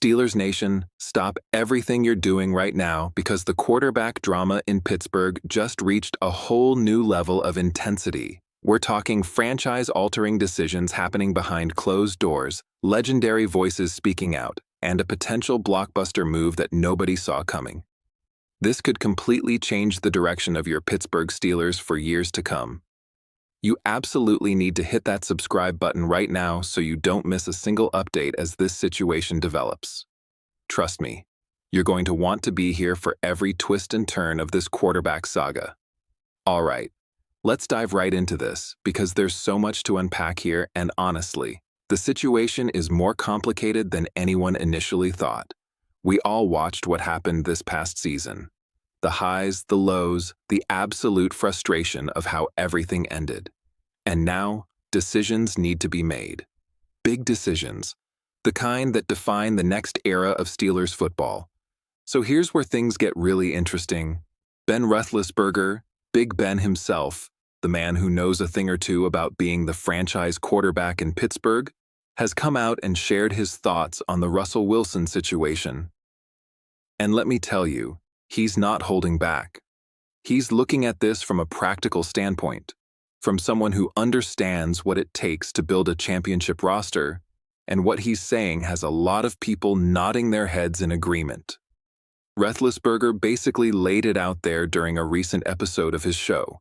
Steelers Nation, stop everything you're doing right now because the quarterback drama in Pittsburgh just reached a whole new level of intensity. We're talking franchise-altering decisions happening behind closed doors, legendary voices speaking out, and a potential blockbuster move that nobody saw coming. This could completely change the direction of your Pittsburgh Steelers for years to come. You absolutely need to hit that subscribe button right now so you don't miss a single update as this situation develops. Trust me, you're going to want to be here for every twist and turn of this quarterback saga. All right, let's dive right into this because there's so much to unpack here, and honestly, the situation is more complicated than anyone initially thought. We all watched what happened this past season. The highs, the lows, the absolute frustration of how everything ended. And now, decisions need to be made. Big decisions. The kind that define the next era of Steelers football. So here's where things get really interesting. Ben Roethlisberger, Big Ben himself, the man who knows a thing or two about being the franchise quarterback in Pittsburgh, has come out and shared his thoughts on the Russell Wilson situation. And let me tell you, he's not holding back. He's looking at this from a practical standpoint, from someone who understands what it takes to build a championship roster, and what he's saying has a lot of people nodding their heads in agreement. Roethlisberger basically laid it out there during a recent episode of his show.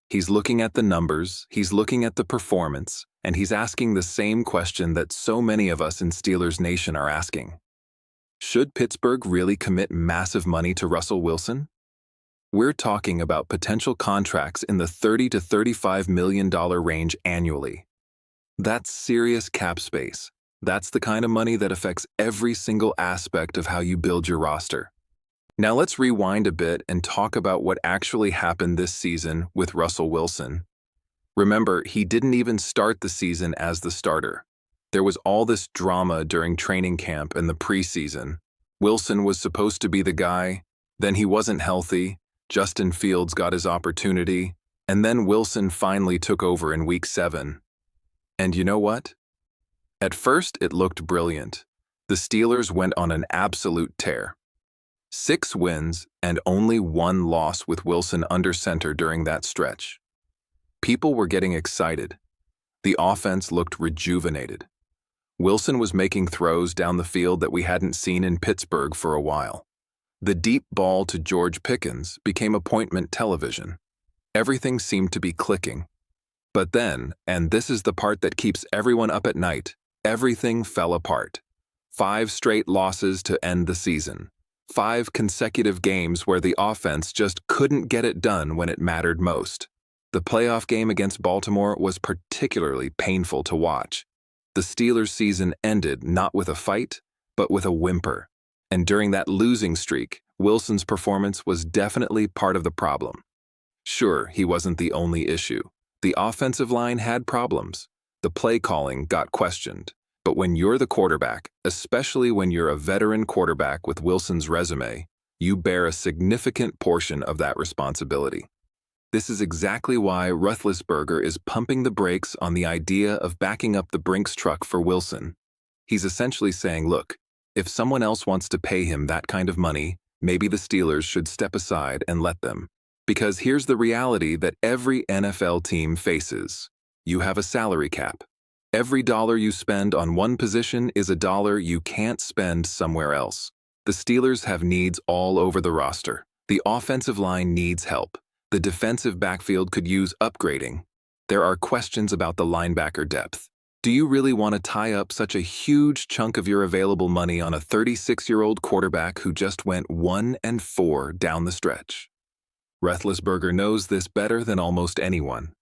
He's looking at the numbers, he's looking at the performance, and he's asking the same question that so many of us in Steelers Nation are asking. Should Pittsburgh really commit massive money to Russell Wilson? We're talking about potential contracts in the $30 to $35 million range annually. That's serious cap space. That's the kind of money that affects every single aspect of how you build your roster. Now let's rewind a bit and talk about what actually happened this season with Russell Wilson. Remember, he didn't even start the season as the starter. There was all this drama during training camp and the preseason. Wilson was supposed to be the guy, then he wasn't healthy, Justin Fields got his opportunity, and then Wilson finally took over in Week 7. And you know what? At first, it looked brilliant. The Steelers went on an absolute tear. 6 wins and only 1 loss with Wilson under center during that stretch. People were getting excited. The offense looked rejuvenated. Wilson was making throws down the field that we hadn't seen in Pittsburgh for a while. The deep ball to George Pickens became appointment television. Everything seemed to be clicking. But then, and this is the part that keeps everyone up at night, everything fell apart. 5 straight losses to end the season. 5 consecutive games where the offense just couldn't get it done when it mattered most. The playoff game against Baltimore was particularly painful to watch. The Steelers' season ended not with a fight, but with a whimper. And during that losing streak, Wilson's performance was definitely part of the problem. Sure, he wasn't the only issue. The offensive line had problems. The play calling got questioned. But when you're the quarterback, especially when you're a veteran quarterback with Wilson's resume, you bear a significant portion of that responsibility. This is exactly why Roethlisberger is pumping the brakes on the idea of backing up the Brinks truck for Wilson. He's essentially saying, look, if someone else wants to pay him that kind of money, maybe the Steelers should step aside and let them. Because here's the reality that every NFL team faces. You have a salary cap. Every dollar you spend on one position is a dollar you can't spend somewhere else. The Steelers have needs all over the roster. The offensive line needs help. The defensive backfield could use upgrading. There are questions about the linebacker depth. Do you really want to tie up such a huge chunk of your available money on a 36-year-old quarterback who just went 1-4 down the stretch? Roethlisberger knows this better than almost anyone.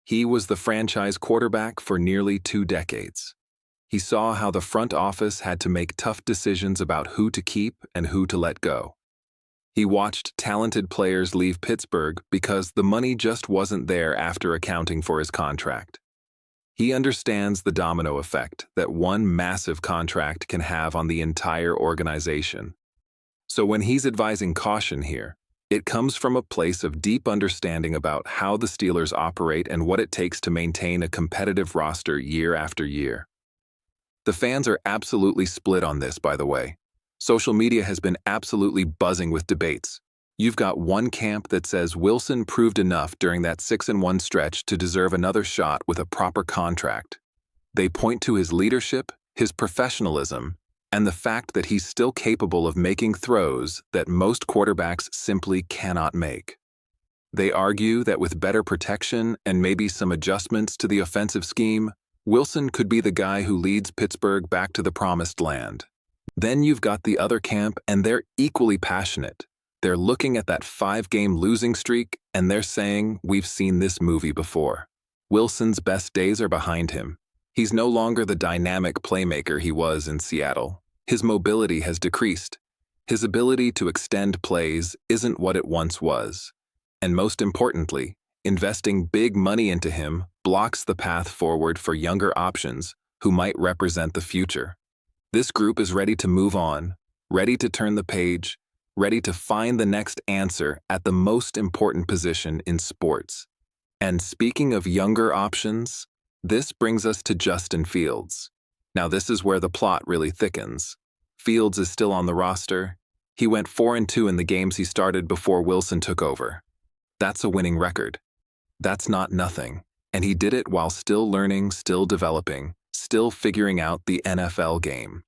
He was the franchise quarterback for nearly 2 decades. He saw how the front office had to make tough decisions about who to keep and who to let go. He watched talented players leave Pittsburgh because the money just wasn't there after accounting for his contract. He understands the domino effect that one massive contract can have on the entire organization. So when he's advising caution here, it comes from a place of deep understanding about how the Steelers operate and what it takes to maintain a competitive roster year after year. The fans are absolutely split on this, by the way. Social media has been absolutely buzzing with debates. You've got one camp that says Wilson proved enough during that 6-1 stretch to deserve another shot with a proper contract. They point to his leadership, his professionalism, and the fact that he's still capable of making throws that most quarterbacks simply cannot make. They argue that with better protection and maybe some adjustments to the offensive scheme, Wilson could be the guy who leads Pittsburgh back to the promised land. Then you've got the other camp, and they're equally passionate. They're looking at that 5-game losing streak, and they're saying, we've seen this movie before. Wilson's best days are behind him. He's no longer the dynamic playmaker he was in Seattle. His mobility has decreased. His ability to extend plays isn't what it once was. And most importantly, investing big money into him blocks the path forward for younger options who might represent the future. This group is ready to move on, ready to turn the page, ready to find the next answer at the most important position in sports. And speaking of younger options, this brings us to Justin Fields. Now this is where the plot really thickens. Fields is still on the roster. He went 4-2 in the games he started before Wilson took over. That's a winning record. That's not nothing. And he did it while still learning, still developing, still figuring out the NFL game.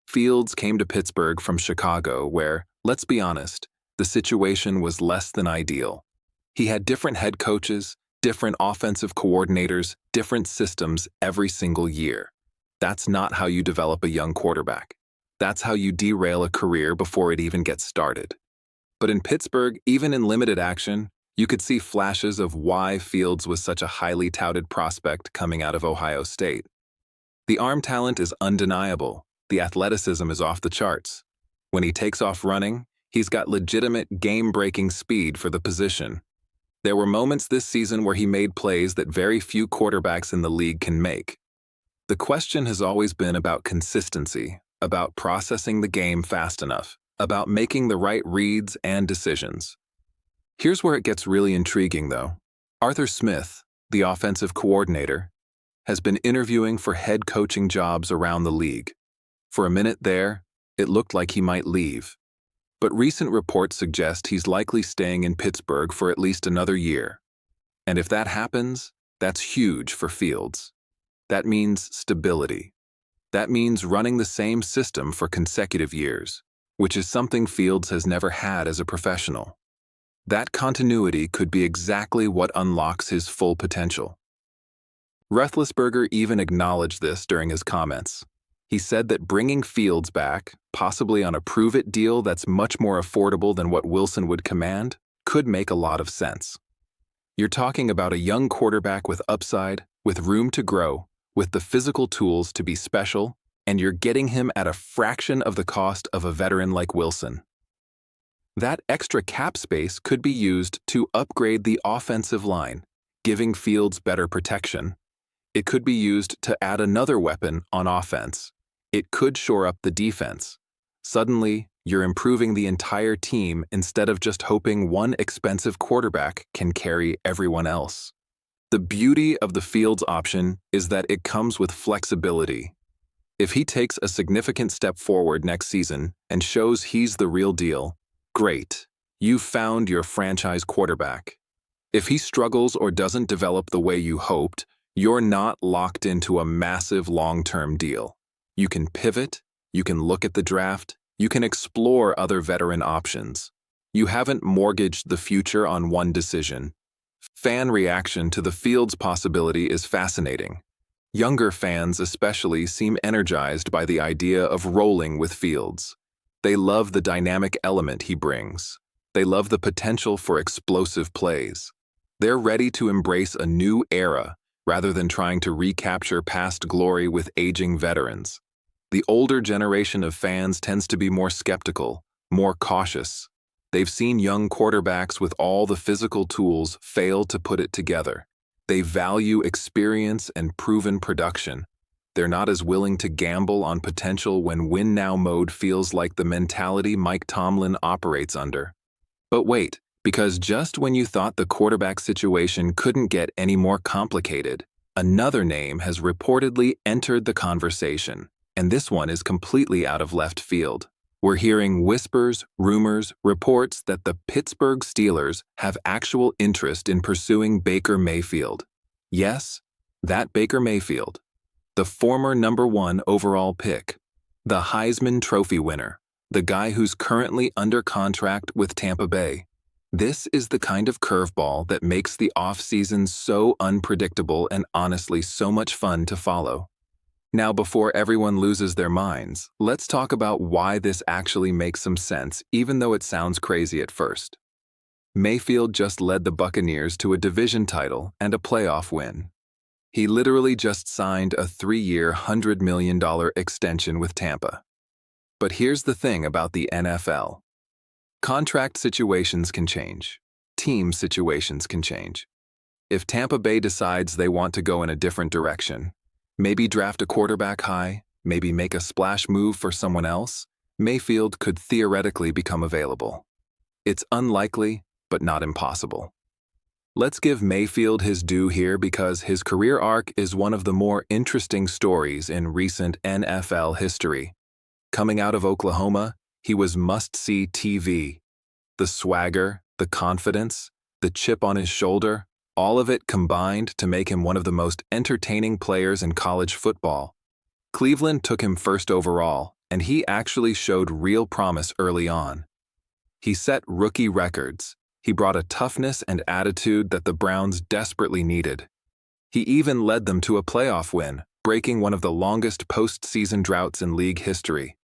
Fields came to Pittsburgh from Chicago where, let's be honest, the situation was less than ideal. He had different head coaches, different offensive coordinators, different systems every single year. That's not how you develop a young quarterback. That's how you derail a career before it even gets started. But in Pittsburgh, even in limited action, you could see flashes of why Fields was such a highly touted prospect coming out of Ohio State. The arm talent is undeniable. The athleticism is off the charts. When he takes off running, he's got legitimate game-breaking speed for the position. There were moments this season where he made plays that very few quarterbacks in the league can make. The question has always been about consistency, about processing the game fast enough, about making the right reads and decisions. Here's where it gets really intriguing, though. Arthur Smith, the offensive coordinator, has been interviewing for head coaching jobs around the league. For a minute there, it looked like he might leave. But recent reports suggest he's likely staying in Pittsburgh for at least another year. And if that happens, that's huge for Fields. That means stability. That means running the same system for consecutive years, which is something Fields has never had as a professional. That continuity could be exactly what unlocks his full potential. Roethlisberger even acknowledged this during his comments. He said that bringing Fields back, possibly on a prove-it deal that's much more affordable than what Wilson would command, could make a lot of sense. You're talking about a young quarterback with upside, with room to grow, with the physical tools to be special, and you're getting him at a fraction of the cost of a veteran like Wilson. That extra cap space could be used to upgrade the offensive line, giving Fields better protection. It could be used to add another weapon on offense. It could shore up the defense. Suddenly, you're improving the entire team instead of just hoping one expensive quarterback can carry everyone else. The beauty of the Fields option is that it comes with flexibility. If he takes a significant step forward next season and shows he's the real deal, great, you've found your franchise quarterback. If he struggles or doesn't develop the way you hoped, you're not locked into a massive long-term deal. You can pivot, you can look at the draft, you can explore other veteran options. You haven't mortgaged the future on one decision. Fan reaction to the Fields possibility is fascinating. Younger fans especially seem energized by the idea of rolling with Fields. They love the dynamic element he brings. They love the potential for explosive plays. They're ready to embrace a new era rather than trying to recapture past glory with aging veterans. The older generation of fans tends to be more skeptical, more cautious. They've seen young quarterbacks with all the physical tools fail to put it together. They value experience and proven production. They're not as willing to gamble on potential when win-now mode feels like the mentality Mike Tomlin operates under. But wait, because just when you thought the quarterback situation couldn't get any more complicated, Another name has reportedly entered the conversation, and this one is completely out of left field. We're hearing whispers, rumors, reports that the Pittsburgh Steelers have actual interest in pursuing Baker Mayfield. Yes, that Baker Mayfield, the former #1 overall pick, the Heisman Trophy winner, the guy who's currently under contract with Tampa Bay. This is the kind of curveball that makes the offseason so unpredictable and honestly so much fun to follow. Now, before everyone loses their minds, let's talk about why this actually makes some sense, even though it sounds crazy at first. Mayfield just led the Buccaneers to a division title and a playoff win. He literally just signed a 3-year, $100 million extension with Tampa. But here's the thing about the NFL. Contract situations can change. Team situations can change. If Tampa Bay decides they want to go in a different direction, maybe draft a quarterback high, maybe make a splash move for someone else, Mayfield could theoretically become available. It's unlikely, but not impossible. Let's give Mayfield his due here because his career arc is one of the more interesting stories in recent NFL history. Coming out of Oklahoma, he was must-see TV. The swagger, the confidence, the chip on his shoulder, all of it combined to make him one of the most entertaining players in college football. Cleveland took him first overall, and he actually showed real promise early on. He set rookie records. He brought a toughness and attitude that the Browns desperately needed. He even led them to a playoff win, breaking one of the longest postseason droughts in league history.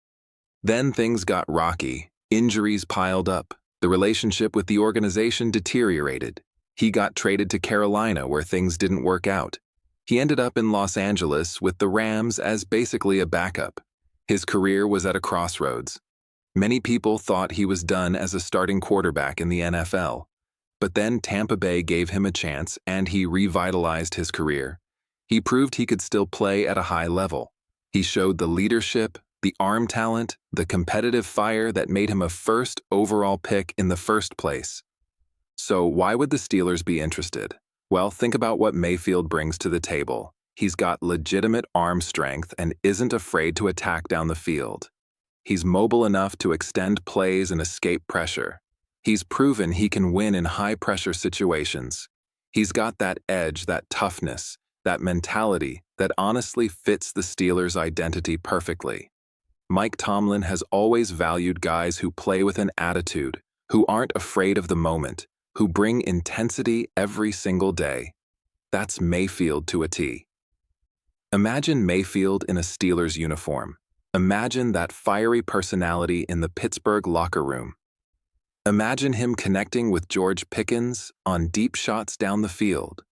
Then things got rocky. Injuries piled up. The relationship with the organization deteriorated. He got traded to Carolina where things didn't work out. He ended up in Los Angeles with the Rams as basically a backup. His career was at a crossroads. Many people thought he was done as a starting quarterback in the NFL. But then Tampa Bay gave him a chance and he revitalized his career. He proved he could still play at a high level. He showed the leadership, the arm talent, the competitive fire that made him a first overall pick in the first place. So why would the Steelers be interested? Well, think about what Mayfield brings to the table. He's got legitimate arm strength and isn't afraid to attack down the field. He's mobile enough to extend plays and escape pressure. He's proven he can win in high-pressure situations. He's got that edge, that toughness, that mentality that honestly fits the Steelers' identity perfectly. Mike Tomlin has always valued guys who play with an attitude, who aren't afraid of the moment, who bring intensity every single day. That's Mayfield to a T. Imagine Mayfield in a Steelers uniform. Imagine that fiery personality in the Pittsburgh locker room. Imagine him connecting with George Pickens on deep shots down the field.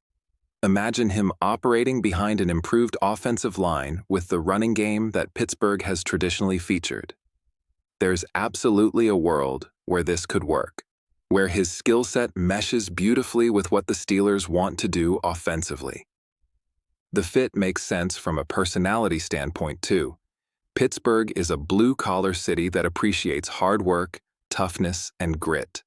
Imagine him operating behind an improved offensive line with the running game that Pittsburgh has traditionally featured. There's absolutely a world where this could work, where his skill set meshes beautifully with what the Steelers want to do offensively. The fit makes sense from a personality standpoint, too. Pittsburgh is a blue-collar city that appreciates hard work, toughness, and grit.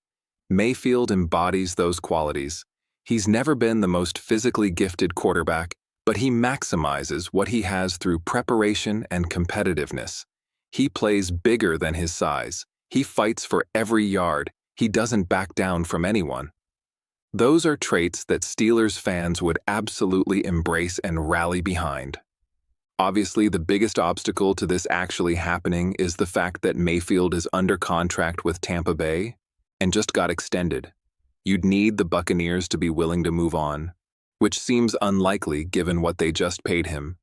Mayfield embodies those qualities. He's never been the most physically gifted quarterback, but he maximizes what he has through preparation and competitiveness. He plays bigger than his size. He fights for every yard. He doesn't back down from anyone. Those are traits that Steelers fans would absolutely embrace and rally behind. Obviously, the biggest obstacle to this actually happening is the fact that Mayfield is under contract with Tampa Bay and just got extended. You'd need the Buccaneers to be willing to move on, which seems unlikely given what they just paid him.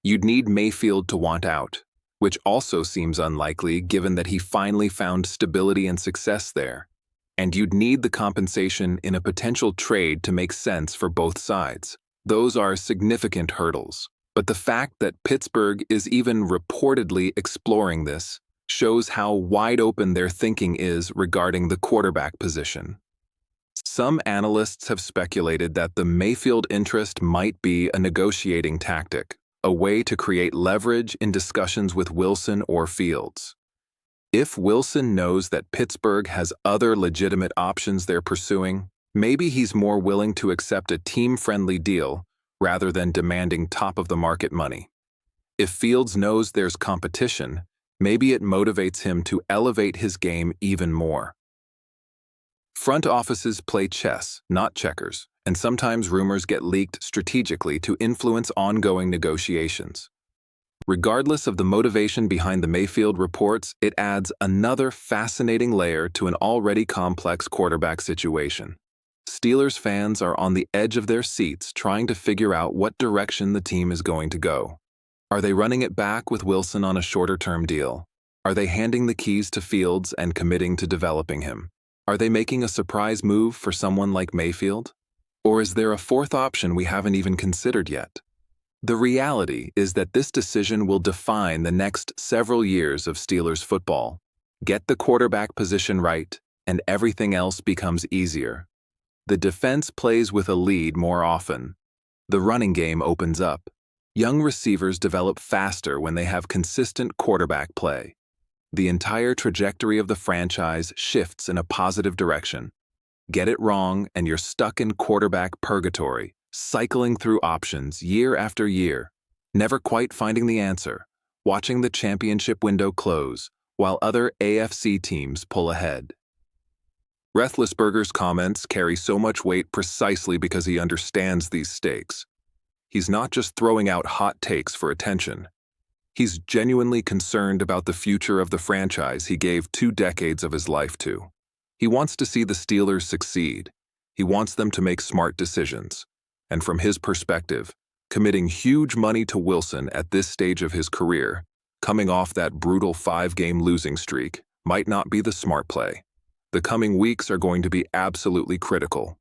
You'd need Mayfield to want out, which also seems unlikely given that he finally found stability and success there. And you'd need the compensation in a potential trade to make sense for both sides. Those are significant hurdles. But the fact that Pittsburgh is even reportedly exploring this shows how wide open their thinking is regarding the quarterback position. Some analysts have speculated that the Mayfield interest might be a negotiating tactic, a way to create leverage in discussions with Wilson or Fields. If Wilson knows that Pittsburgh has other legitimate options they're pursuing, maybe he's more willing to accept a team-friendly deal rather than demanding top-of-the-market money. If Fields knows there's competition, maybe it motivates him to elevate his game even more. Front offices play chess, not checkers, and sometimes rumors get leaked strategically to influence ongoing negotiations. Regardless of the motivation behind the Mayfield reports, it adds another fascinating layer to an already complex quarterback situation. Steelers fans are on the edge of their seats trying to figure out what direction the team is going to go. Are they running it back with Wilson on a shorter-term deal? Are they handing the keys to Fields and committing to developing him? Are they making a surprise move for someone like Mayfield? Or is there a fourth option we haven't even considered yet? The reality is that this decision will define the next several years of Steelers football. Get the quarterback position right, and everything else becomes easier. The defense plays with a lead more often. The running game opens up. Young receivers develop faster when they have consistent quarterback play. The entire trajectory of the franchise shifts in a positive direction. Get it wrong, and you're stuck in quarterback purgatory, cycling through options year after year, never quite finding the answer, watching the championship window close while other AFC teams pull ahead. Roethlisberger's comments carry so much weight precisely because he understands these stakes. He's not just throwing out hot takes for attention. He's genuinely concerned about the future of the franchise he gave 2 decades of his life to. He wants to see the Steelers succeed. He wants them to make smart decisions. And from his perspective, committing huge money to Wilson at this stage of his career, coming off that brutal 5-game losing streak, might not be the smart play. The coming weeks are going to be absolutely critical.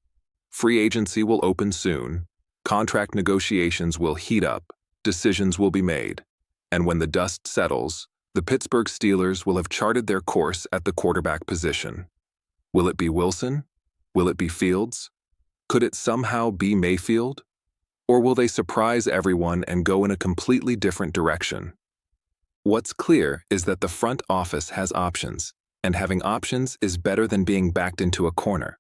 Free agency will open soon. Contract negotiations will heat up. Decisions will be made. And when the dust settles, the Pittsburgh Steelers will have charted their course at the quarterback position. Will it be Wilson? Will it be Fields? Could it somehow be Mayfield? Or will they surprise everyone and go in a completely different direction? What's clear is that the front office has options, and having options is better than being backed into a corner.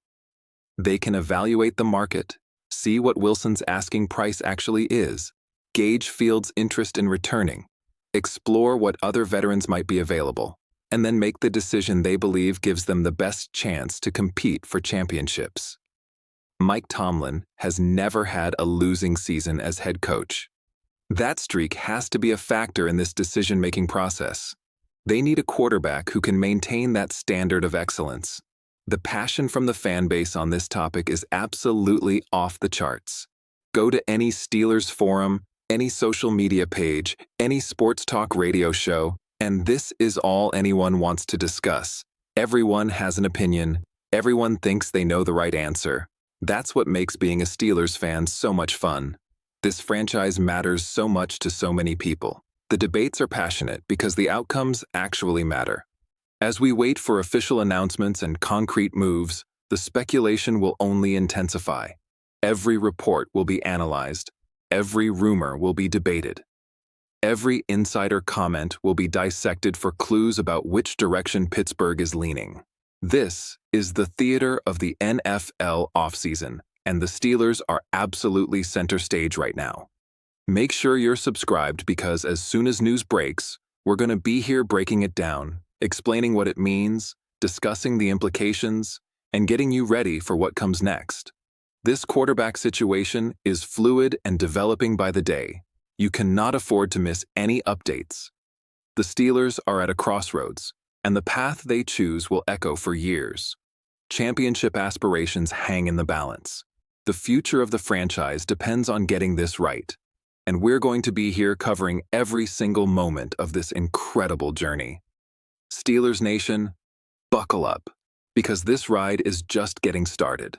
They can evaluate the market, see what Wilson's asking price actually is, gauge Fields' interest in returning, explore what other veterans might be available, and then make the decision they believe gives them the best chance to compete for championships. Mike Tomlin has never had a losing season as head coach. That streak has to be a factor in this decision-making process. They need a quarterback who can maintain that standard of excellence. The passion from the fan base on this topic is absolutely off the charts. Go to any Steelers forum, any social media page, any sports talk radio show, and this is all anyone wants to discuss. Everyone has an opinion. Everyone thinks they know the right answer. That's what makes being a Steelers fan so much fun. This franchise matters so much to so many people. The debates are passionate because the outcomes actually matter. As we wait for official announcements and concrete moves, the speculation will only intensify. Every report will be analyzed. Every rumor will be debated. Every insider comment will be dissected for clues about which direction Pittsburgh is leaning. This is the theater of the NFL offseason, and the Steelers are absolutely center stage right now. Make sure you're subscribed because as soon as news breaks, we're going to be here breaking it down, explaining what it means, discussing the implications, and getting you ready for what comes next. This quarterback situation is fluid and developing by the day. You cannot afford to miss any updates. The Steelers are at a crossroads, and the path they choose will echo for years. Championship aspirations hang in the balance. The future of the franchise depends on getting this right, and we're going to be here covering every single moment of this incredible journey. Steelers Nation, buckle up, because this ride is just getting started.